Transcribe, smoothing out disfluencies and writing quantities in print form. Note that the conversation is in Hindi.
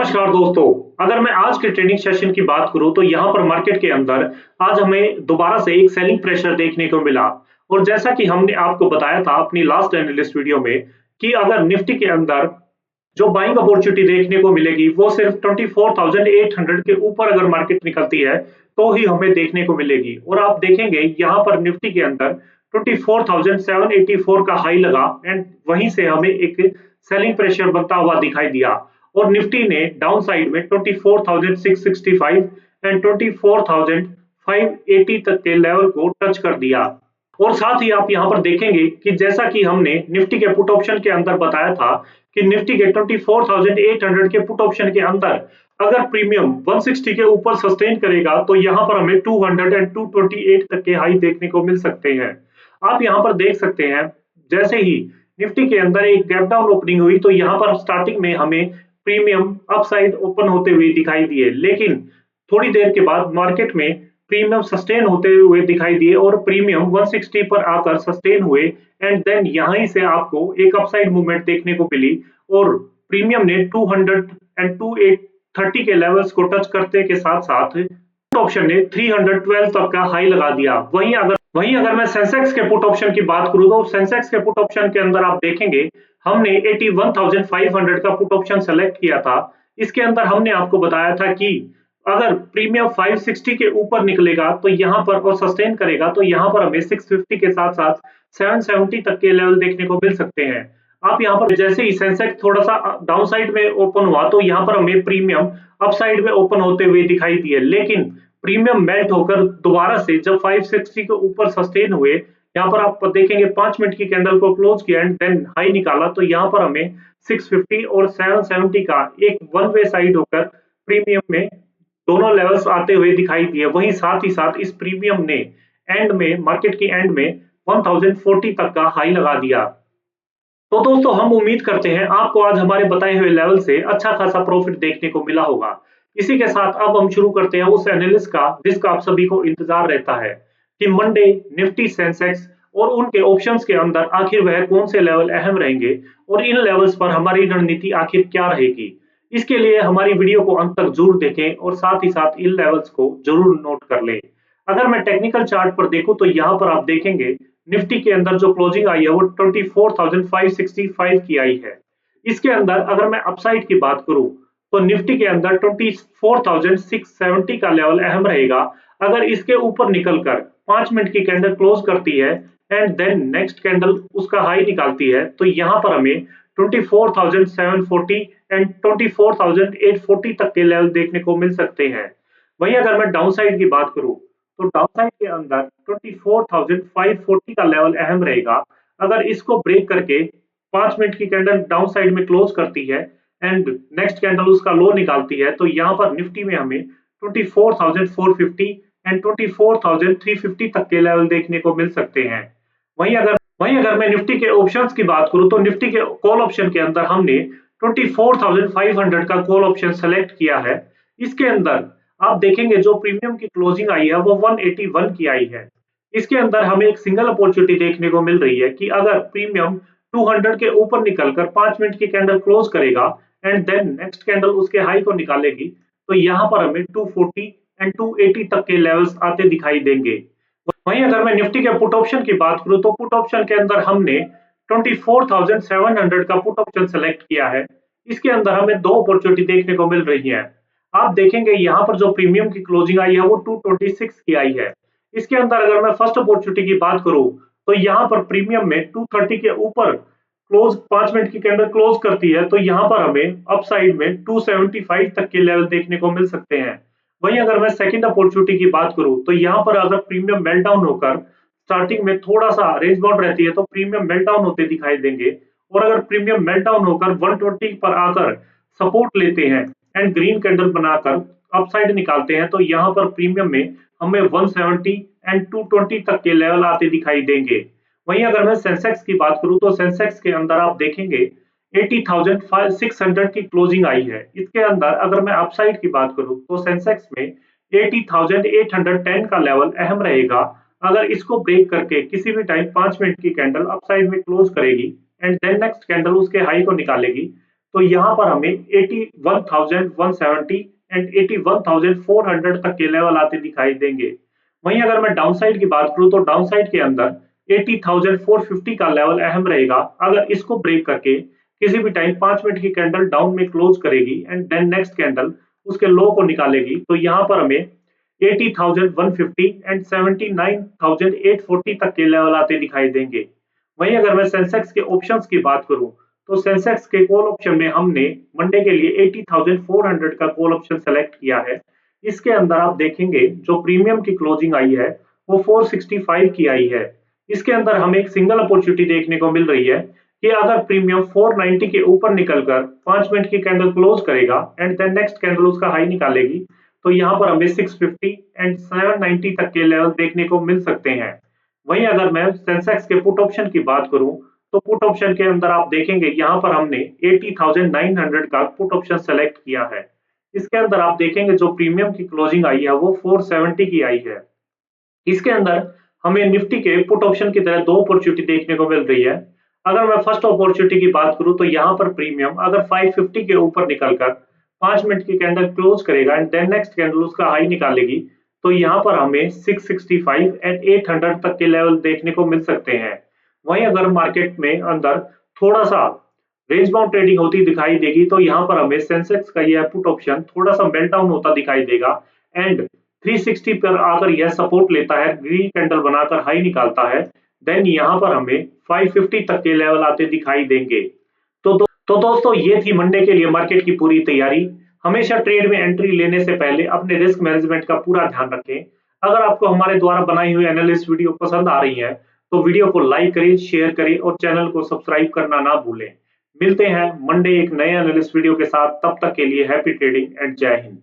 नमस्कार दोस्तों। अगर मैं आज के ट्रेडिंग सेशन की बात करूं तो यहाँ पर मार्केट के अंदर आज हमें दोबारा से एक सेलिंग प्रेशर देखने को मिला। और जैसा कि हमने आपको बताया था अपनी लास्ट एनालिस्ट वीडियो में कि अगर निफ्टी के अंदर जो बाइंग अपॉर्चुनिटी देखने को मिलेगी वो सिर्फ 24,800 के ऊपर अगर मार्केट निकलती है तो ही हमें देखने को मिलेगी। और आप देखेंगे यहाँ पर निफ्टी के अंदर 24,784 का हाई लगा एंड वहीं से हमें एक सेलिंग प्रेशर बनता हुआ दिखाई दिया। और निफ्टी ने डाउन साइड में 24,665 एंड 24,580 तक के लेवल को टच कर दिया। और साथ ही आप यहाँ पर देखेंगे कि जैसा कि हमने निफ्टी के पुट ऑप्शन के अंदर बताया था कि निफ्टी के 24,800 के पुट ऑप्शन के अंदर अगर प्रीमियम 160 के ऊपर सस्टेन करेगा तो यहाँ पर हमें 200 एंड 228 तक के हाई देखने को मिल सकते हैं। आप यहाँ पर देख सकते हैं जैसे ही निफ्टी के अंदर एक गैप डाउन ओपनिंग हुई तो यहाँ पर स्टार्टिंग में हमें प्रीमियम अपसाइड ओपन होते हुए दिखाई दिए, लेकिन थोड़ी देर के बाद मार्केट में प्रीमियम सस्टेन होते हुए दिखाई दिए और प्रीमियम 160 पर आकर सस्टेन हुए एंड देन यहीं से आपको एक अपसाइड मूवमेंट देखने को मिली और प्रीमियम ने 200 एंड 2830 के लेवल्स को टच करते के साथ साथ ऑप्शन ने 312 तक का हाई लगा दिया। वहीं अगर मैं सेंसेक्स के पुट ऑप्शन की बात करूं तो सेंसेक्स के पुट ऑप्शन के अंदर आप देखेंगे हमने 81,500 का पुट ऑप्शन सेलेक्ट किया था। इसके अंदर हमने आपको बताया था कि अगर प्रीमियम 560 के ऊपर निकलेगा तो यहाँ पर और सस्टेन करेगा तो यहाँ पर हमें 650 के साथ साथ 770 तक के लेवल देखने को मिल सकते हैं। आप यहाँ पर जैसे ही सेंसेक्स थोड़ा सा डाउन साइड में ओपन हुआ तो यहाँ पर हमें प्रीमियम अपसाइड में ओपन होते हुए दिखाई दिए, लेकिन प्रीमियम मेल्ट होकर दोबारा से जब 560 के ऊपर सस्टेन हुए, यहाँ पर आप देखेंगे 5 मिनट की कैंडल को क्लोज किया एंड देन हाई निकाला तो यहाँ पर हमें 650 और 770 का एक वन वे साइड होकर प्रीमियम में दोनों लेवल्स आते हुए दिखाई दिए। वहीं साथ ही साथ इस प्रीमियम ने एंड में मार्केट की एंड में 1040 तक का हाई लगा दिया। तो दोस्तों हम उम्मीद करते हैं आपको आज हमारे बताए हुए लेवल से अच्छा खासा प्रॉफिट देखने को मिला होगा। इसी के साथ अब हम शुरू करते हैं उस एनालिस्ट का जिसका आप सभी को इंतजार रहता है कि मंडे निफ्टी सेंसेक्स और उनके ऑप्शंस के अंदर आखिर वह कौन से लेवल अहम रहेंगे और इन लेवल्स पर हमारी रणनीति आखिर क्या रहेगी। इसके लिए हमारी वीडियो को अंत तक जरूर देखें और साथ ही साथ इन लेवल्स को जरूर नोट कर लें। अगर मैं टेक्निकल चार्ट पर देखूं तो यहाँ पर आप देखेंगे निफ्टी के अंदर जो क्लोजिंग आई है वो 24,565 की आई है। इसके अंदर अगर मैं अपसाइड की बात करूं तो निफ्टी के अंदर 24,670 का लेवल अहम रहेगा। अगर इसके ऊपर निकलकर 5 मिनट की कैंडल क्लोज करती है एंड देन नेक्स्ट कैंडल उसका हाई निकालती है तो यहाँ पर हमें 24,740 एंड 24,840 तक के लेवल देखने को मिल सकते हैं। वहीं अगर मैं डाउन साइड की बात करूं तो डाउन साइड के अंदर 24,540 का लेवल अहम रहेगा। अगर इसको ब्रेक करके 5 मिनट की कैंडल डाउन साइड में क्लोज करती है एंड नेक्स्ट कैंडल उसका लो निकालती है तो यहाँ पर निफ्टी में हमें 24,450 एंड 24,350 तक के लेवल देखने को मिल सकते हैं। वहीं अगर मैं निफ्टी के ऑप्शंस की बात करूं तो निफ्टी के कॉल ऑप्शन के अंदर हमने 24,500 का कॉल ऑप्शन सेलेक्ट किया है। इसके अंदर आप देखेंगे जो प्रीमियम की क्लोजिंग आई है वो 181 की आई है। इसके अंदर हमें एक सिंगल अपॉर्चुनिटी देखने को मिल रही है कि अगर प्रीमियम 200 के ऊपर निकलकर 5 मिनट की कैंडल क्लोज करेगा एंड देन नेक्स्ट कैंडल उसके हाई को निकालेगी तो यहाँ पर हमें 240 एंड 280 तक के लेवल्स आते दिखाई देंगे। वहीं अगर मैं निफ्टी के पुट ऑप्शन की बात करूं तो पुट ऑप्शन के अंदर हमने 24,700 का पुट ऑप्शन सेलेक्ट किया है। इसके अंदर हमें दो अपॉर्चुनिटी देखने को मिल रही है। आप देखेंगे यहाँ पर जो प्रीमियम की क्लोजिंग आई है वो 226 की आई है। इसके अंदर अगर मैं फर्स्ट अपॉर्चुनिटी की बात करूं तो यहाँ पर प्रीमियम में 230 के ऊपर क्लोज 5 मिनट की कैंडल क्लोज करती है तो यहाँ पर हमें अपसाइड में 275 तक के लेवल देखने को मिल सकते हैं। वहीं अगर मैं सेकंड अपॉर्चुनिटी की बात करूं तो यहाँ पर अगर प्रीमियम मेल्ट डाउन होकर स्टार्टिंग में थोड़ा सा रेंज बाउंड रहती है तो प्रीमियम मेल्ट डाउन होते दिखाई देंगे और अगर प्रीमियम मेल्ट डाउन होकर 120 पर आकर सपोर्ट लेते हैं एंड ग्रीन कैंडल बनाकर अपसाइड निकालते हैं तो यहाँ पर प्रीमियम में हमें 170 एंड 220 तक के लेवल आते दिखाई देंगे। वहीं अगर मैं सेंसेक्स की बात करूं तो सेंसेक्स के अंदर आप देखेंगे 80,600 की क्लोजिंग आई है। इसके अंदर अगर मैं अपसाइड की बात करूं तो सेंसेक्स में 80,810 का लेवल अहम रहेगा। अगर इसको ब्रेक करके किसी भी टाइम 5 मिनट की कैंडल अपसाइड में क्लोज करेगी एंड देन नेक्स्ट कैंडल उसके हाई को निकालेगी तो यहाँ पर हमें 81,170 एंड 81,400 तक के लेवल आते दिखाई देंगे। वहीं अगर मैं डाउन साइड की बात करूं तो डाउन साइड के अंदर 80,450 का लेवल अहम रहेगा। अगर इसको ब्रेक करके किसी भी टाइम 5 मिनट की कैंडल डाउन में क्लोज करेगी एंड देन नेक्स्ट कैंडल उसके लो को निकालेगी, तो यहाँ पर हमें 80,150 एंड 79,840 तक के लेवल आते दिखाई देंगे। वहीं अगर मैं सेंसेक्स के ऑप्शंस की बात करूं तो सेंसेक्स के कॉल ऑप्शन में हमने मंडे के लिए 80,400 का कॉल ऑप्शन सेलेक्ट किया है। इसके अंदर आप देखेंगे जो प्रीमियम की क्लोजिंग आई है वो 465 की आई है। इसके अंदर हमें एक सिंगल अपॉर्चुनिटी देखने को मिल रही है कि अगर प्रीमियम 490 के ऊपर निकलकर 5 मिनट की कैंडल क्लोज करेगा एंड देन नेक्स्ट कैंडल उसका हाई निकालेगी, तो यहाँ पर हमें 650 एंड 790 तक के लेवल देखने को मिल सकते हैं। वहीं अगर मैं सेंसेक्स के पुट ऑप्शन की बात करूं तो पुट ऑप्शन के अंदर आप देखेंगे यहाँ पर हमने 80,900 का पुट ऑप्शन सेलेक्ट किया है। इसके अंदर आप देखेंगे जो प्रीमियम की क्लोजिंग आई है वो 470 की आई है। इसके अंदर हमें निफ्टी के पुट ऑप्शन की तरह दो अपॉर्चुनिटी देखने को मिल रही है। अगर मैं फर्स्ट अपॉर्चुनिटी की बात करूं तो यहाँ पर प्रीमियम अगर 550 के ऊपर निकलकर 5 मिनट की कैंडल क्लोज करेगा एंड देन नेक्स्ट कैंडल उसका हाई निकालेगी, तो यहाँ पर हमें 665 एंड 800 तक के लेवल देखने को मिल सकते हैं। वहीं अगर मार्केट में अंदर थोड़ा सा रेंज बाउंड ट्रेडिंग होती दिखाई देगी तो यहाँ पर हमें सेंसेक्स का यह पुट ऑप्शन थोड़ा सा मेल्ट डाउन होता दिखाई देगा एंड 360 पर आकर यह सपोर्ट लेता है, ग्रीन कैंडल बनाकर हाई निकालता है, देन यहाँ पर हमें 550 तक के लेवल आते दिखाई देंगे। तो दोस्तों ये थी मंडे के लिए मार्केट की पूरी तैयारी। हमेशा ट्रेड में एंट्री लेने से पहले अपने रिस्क मैनेजमेंट का पूरा ध्यान रखें। अगर आपको हमारे द्वारा बनाई हुई एनालिसिस वीडियो पसंद आ रही है तो वीडियो को लाइक करें, शेयर करें और चैनल को सब्सक्राइब करना ना भूलें। मिलते हैं मंडे एक नए एनालिसिस वीडियो के साथ, तब तक के लिए हैप्पी ट्रेडिंग एंड जय हिंद।